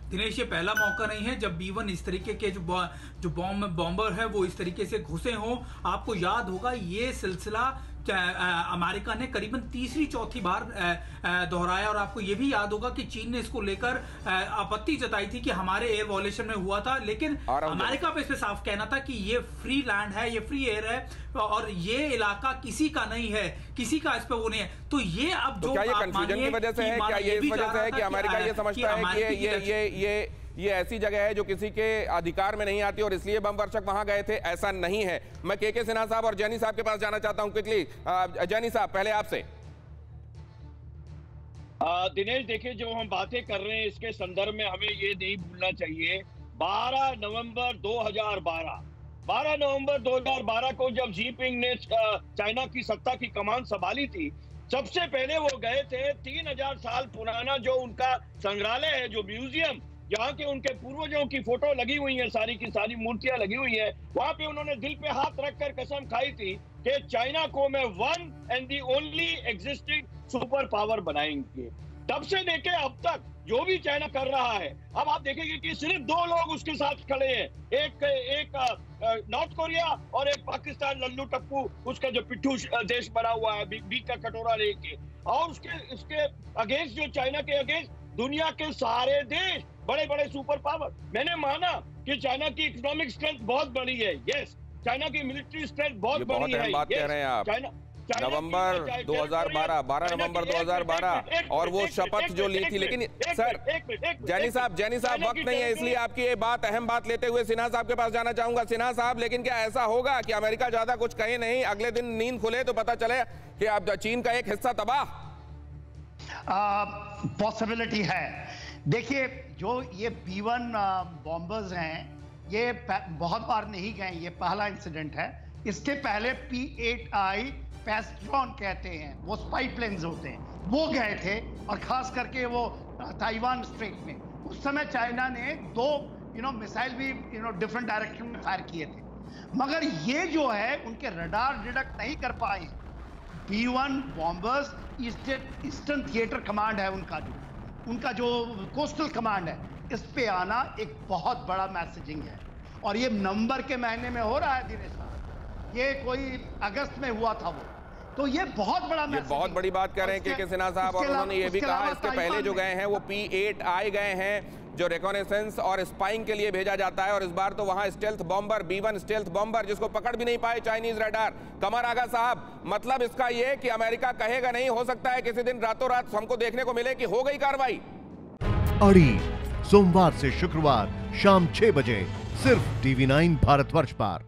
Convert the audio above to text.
दिनेश, ये पहला मौका नहीं है जब B-1 इस तरीके के जो बॉम्बर है वो इस तरीके से घुसे हों। आपको याद होगा ये सिलसिला अमेरिका ने करीबन तीसरी चौथी बार दोहराया, और आपको ये भी याद होगा कि चीन ने इसको लेकर आपत्ति जताई थी कि हमारे एयर वॉयलेशन में हुआ था, लेकिन अमेरिका पे इस पे साफ कहना था कि ये फ्री लैंड है, ये फ्री एयर है और ये इलाका किसी का नहीं है, किसी का इस पे वो नहीं है। तो ये अब जो क्या ये कंफ्यूजन की वजह से है, क्या ये इस वजह से है कि अमेरिका ये समझता है कि ये ऐसी जगह है जो किसी के अधिकार में नहीं आती और इसलिए बम वर्षक वहां गए थे? ऐसा नहीं है। मैं के सिन्हा साहब और जैनी साहब के पास जाना चाहता हूं क्विकली। जैनी साहब, पहले आपसे। दिनेश, देखिए, जो हम बातें कर रहे हैं इसके संदर्भ में हमें ये नहीं भूलना चाहिए 12 नवंबर 2012 को जब जिनपिंग ने चाइना की सत्ता की कमान संभाली थी, सबसे पहले वो गए थे 3000 साल पुराना जो उनका संग्रहालय है, जो म्यूजियम, जहाँ के उनके पूर्वजों की फोटो लगी हुई है, सारी की सारी मूर्तियां लगी हुई है, वहां पे उन्होंने दिल पे हाथ रखकर कसम खाई थी कि चाइना को मैं one and the only existing super power बनाएंगे। तब से लेके अब तक जो भी चाइना कर रहा है, अब आप देखेंगे कि सिर्फ 2 लोग उसके साथ खड़े हैं, एक नॉर्थ कोरिया और एक पाकिस्तान, लल्लू टप्पू, उसका जो पिट्ठू देश बना हुआ है बीच का कटोरा लेके, और उसके अगेंस्ट, जो चाइना के अगेंस्ट दुनिया के सारे देश, बड़े बड़े सुपर पावर। मैंने माना कि चाइना की इकोनॉमिक स्ट्रेंथ बहुत बड़ी है, यस, चाइना की मिलिट्री स्ट्रेंथ बहुत बड़ी है, बात कह रहे हैं आप। नवंबर 2012, 12 नवंबर 2012 और वो शपथ जो ली थी, लेकिन सर जैनी साहब वक्त नहीं है, इसलिए आपकी ये बात, अहम बात लेते हुए सिन्हा साहब के पास जाना चाहूंगा। सिन्हा साहब, लेकिन क्या ऐसा होगा कि अमेरिका ज्यादा कुछ कहे नहीं, अगले दिन नींद खुले तो पता चले कि अब चीन का एक हिस्सा तबाह? पॉसिबिलिटी है। देखिए, जो ये B-1 बॉम्बर्स हैं, ये बहुत बार नहीं गए, ये पहला इंसिडेंट है। इसके पहले P-8I पेस्ट्रॉन कहते हैं, वो स्पाई प्लेन्स होते हैं, वो गए थे, और खास करके वो ताइवान स्ट्रेट में। उस समय चाइना ने 2 मिसाइल भी डिफरेंट डायरेक्शन में फायर किए थे, मगर ये जो है उनके रडार डिटेक्ट नहीं कर पाए। B-1 bombers eastern theatre command है उनका जो कोस्टल कमांड है, इस पे आना एक बहुत बड़ा मैसेजिंग है, और ये नवंबर के महीने में हो रहा है दिनेश साहब, ये कोई अगस्त में हुआ था वो, तो ये बहुत बड़ा मैसेजिंग, बहुत बड़ी बात कह रहे हैं के सिन्हा साहब, और उन्होंने ये भी कहा इसके पहले जो गए हैं वो P-8I गए हैं, जो रिकॉनेसेंस और स्पाइंग के लिए भेजा जाता है, और इस बार तो वहां stealth bomber, B-1 stealth bomber, जिसको पकड़ भी नहीं पाए चाइनीज रडार। कमर आगा साहब, मतलब इसका ये कि अमेरिका कहेगा नहीं, हो सकता है किसी दिन रातों रात हमको देखने को मिले कि हो गई कार्रवाई। अड़ी सोमवार से शुक्रवार शाम 6 बजे सिर्फ TV9 भारतवर्ष पर।